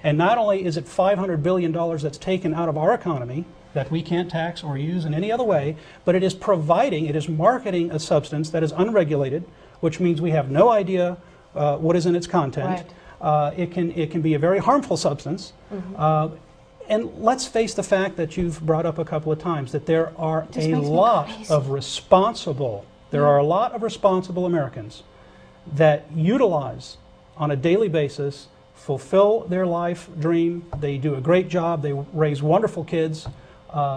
And not only is it $500 billion that's taken out of our economy that we can't tax or use in any other way, but it is marketing a substance that is unregulated, which means we have no idea what is in its content. Right. It can be a very harmful substance. Mm-hmm. And let's face the fact that you've brought up a couple of times that there are a lot of responsible Americans that utilize on a daily basis, fulfill their life dream. They do a great job. They raise wonderful kids.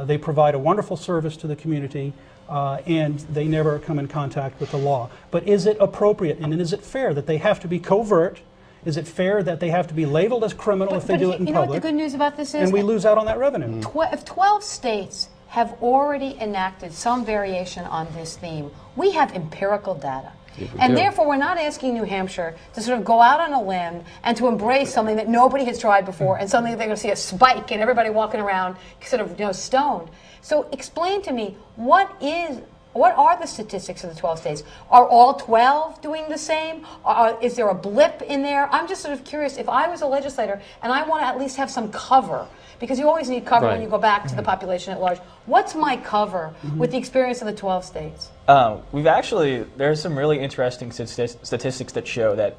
They provide a wonderful service to the community, and they never come in contact with the law. But is it appropriate and is it fair that they have to be covert? Is it fair that they have to be labeled as criminal if they do it in public? You know what the good news about this is? And we lose out on that revenue. If 12 states have already enacted some variation on this theme, we have empirical data. And therefore, we're not asking New Hampshire to sort of go out on a limb and to embrace something that nobody has tried before and suddenly they're going to see a spike and everybody walking around sort of stoned. So explain to me, what are the statistics of the 12 states? Are all 12 doing the same? Is there a blip in there? I'm just sort of curious, if I was a legislator and I want to at least have some cover, because you always need cover when you go back to the population at large. What's my cover with the experience of the 12 states? There's some really interesting statistics that show that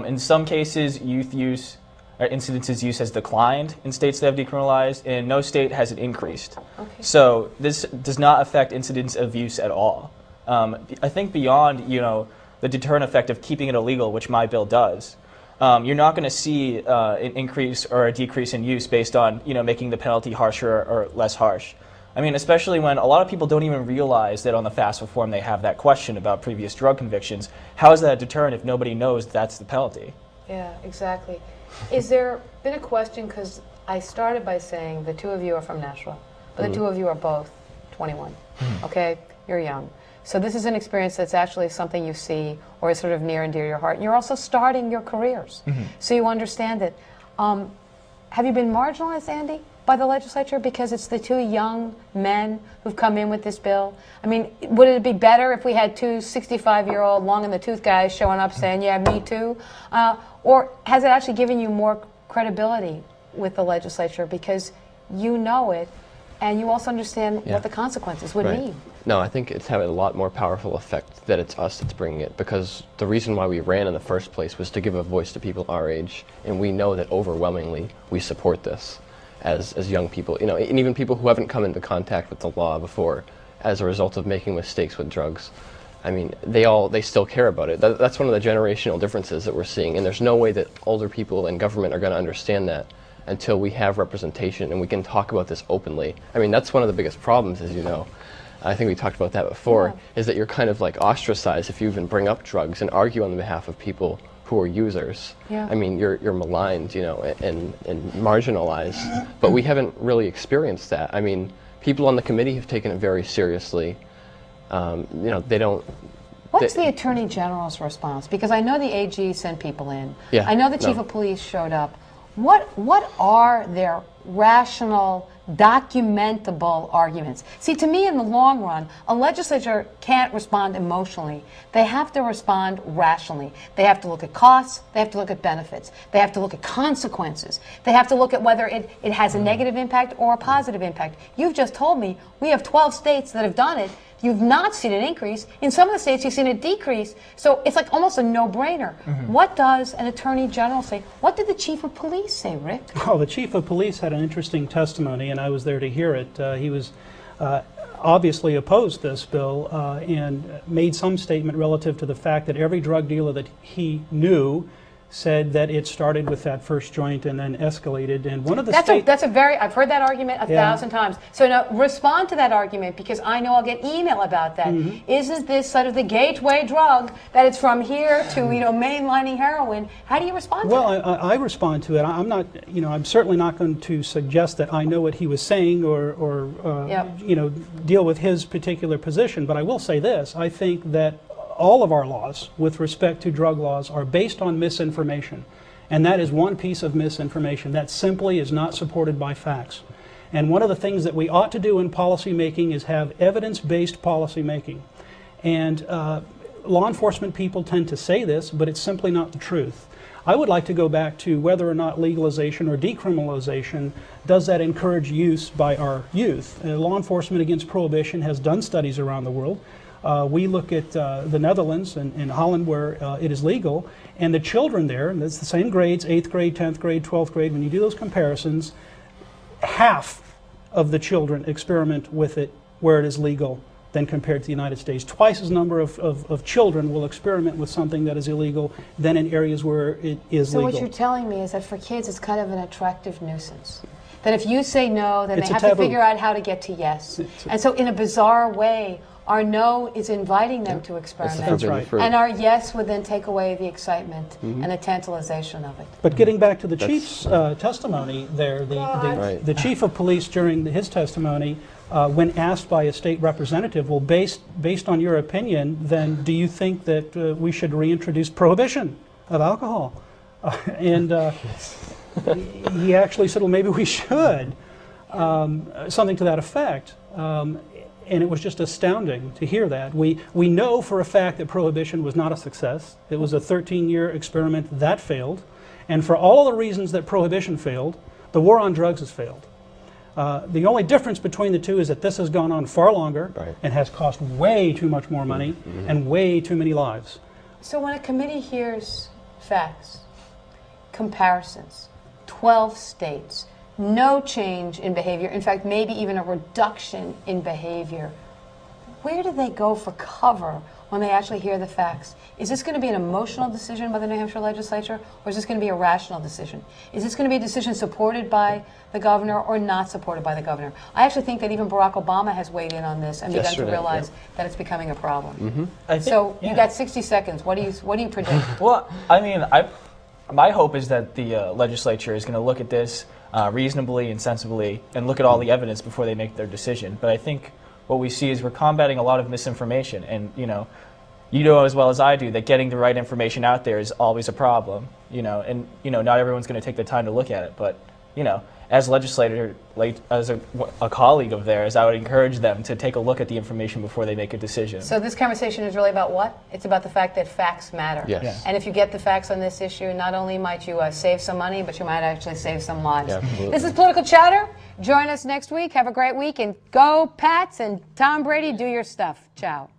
in some cases youth use, incidences use has declined in states that have decriminalized, and no state has it increased. Okay. So this does not affect incidence of use at all. I think beyond the deterrent effect of keeping it illegal, which my bill does, you're not going to see an increase or a decrease in use based on making the penalty harsher or less harsh. I mean, especially when a lot of people don't even realize that on the FAST reform they have that question about previous drug convictions. How is that a deterrent if nobody knows that's the penalty? Yeah, exactly. Is there been a question, because I started by saying the two of you are from Nashville, but the two of you are both 21, okay? You're young. So this is an experience that's actually something you see or is sort of near and dear to your heart. And you're also starting your careers, so you understand it. Have you been marginalized, Andy, by the legislature because it's the two young men who've come in with this bill? I mean, would it be better if we had two 65-year-old long-in-the-tooth guys showing up saying, yeah, me too? Or has it actually given you more credibility with the legislature because you know it and you also understand what the consequences would mean? No, I think it's having a lot more powerful effect that it's us that's bringing it, because the reason why we ran in the first place was to give a voice to people our age, and we know that overwhelmingly we support this as young people, and even people who haven't come into contact with the law before as a result of making mistakes with drugs. I mean, they still care about it. That's one of the generational differences that we're seeing, and there's no way that older people in government are going to understand that until we have representation and we can talk about this openly. I mean, that's one of the biggest problems, as you know. I think we talked about that before, is that you're kind of like ostracized if you even bring up drugs and argue on behalf of people who are users. I mean, you're maligned, and marginalized, but we haven't really experienced that. I mean, people on the committee have taken it very seriously. They don't... What's the Attorney General's response? Because I know the AG sent people in. Yeah, I know the Chief of Police showed up. What are their rational, documentable arguments? See, to me, in the long run, a legislature can't respond emotionally. They have to respond rationally. They have to look at costs. They have to look at benefits. They have to look at consequences. They have to look at whether it has a negative impact or a positive impact. You've just told me we have 12 states that have done it. You've not seen an increase. In some of the states, you've seen a decrease. So it's like almost a no-brainer. What does an Attorney General say? What did the Chief of Police say, Rick? Well, the Chief of Police had an interesting testimony, and I was there to hear it. He was obviously opposed this bill and made some statement relative to the fact that every drug dealer that he knew said that it started with that first joint and then escalated. And one of the I've heard that argument 1,000 times. So now respond to that argument, because I know I'll get email about that. Isn't this sort of the gateway drug that it's from here to mainlining heroin? How do you respond to that? Well, I respond to it. I'm not, I'm certainly not going to suggest that I know what he was saying or deal with his particular position. But I will say this: I think that all of our laws with respect to drug laws are based on misinformation, and that is one piece of misinformation that simply is not supported by facts. And one of the things that we ought to do in policy making is have evidence-based policy making. And law enforcement people tend to say this, but it's simply not the truth. I would like to go back to whether or not legalization or decriminalization, does that encourage use by our youth? Law enforcement against prohibition has done studies around the world. We look at the Netherlands and Holland where it is legal, and the children there, and it's the same grades, 8th grade, 10th grade, 12th grade, when you do those comparisons, half of the children experiment with it where it is legal than compared to the United States. Twice as number of children will experiment with something that is illegal than in areas where it is legal. So what you're telling me is that for kids it's kind of an attractive nuisance. That if you say no, then It's they a have to taboo. figure out how to get to yes. And so in a bizarre way, our no is inviting them to experiment. That's right. And our yes would then take away the excitement and the tantalization of it. But getting back to the chief's testimony there, Right. the chief of police during his testimony, when asked by a state representative, well, based on your opinion, then do you think that we should reintroduce prohibition of alcohol? And he actually said, well, maybe we should, something to that effect. And it was just astounding to hear that. We know for a fact that prohibition was not a success. It was a 13-year experiment that failed. And for all of the reasons that prohibition failed, the war on drugs has failed. The only difference between the two is that this has gone on far longer and has cost way too much more money and way too many lives. So when a committee hears facts, comparisons, 12 states, no change in behavior, in fact, maybe even a reduction in behavior, where do they go for cover when they actually hear the facts? Is this going to be an emotional decision by the New Hampshire legislature, or is this going to be a rational decision? Is this going to be a decision supported by the governor or not supported by the governor? I actually think that even Barack Obama has weighed in on this and begun to realize that it's becoming a problem. So you got 60 seconds. What do you predict? Well, I mean, my hope is that the legislature is going to look at this reasonably and sensibly and look at all the evidence before they make their decision. But I think what we see is we're combating a lot of misinformation, and you know as well as I do that getting the right information out there is always a problem. And not everyone's going to take the time to look at it. But as a legislator, as a colleague of theirs, I would encourage them to take a look at the information before they make a decision. So this conversation is really about what? It's about the fact that facts matter. Yes. Yeah. And if you get the facts on this issue, not only might you save some money, but you might actually save some lives. Yeah, this is Political Chowder. Join us next week. Have a great week. And go Pats and Tom Brady, do your stuff. Ciao.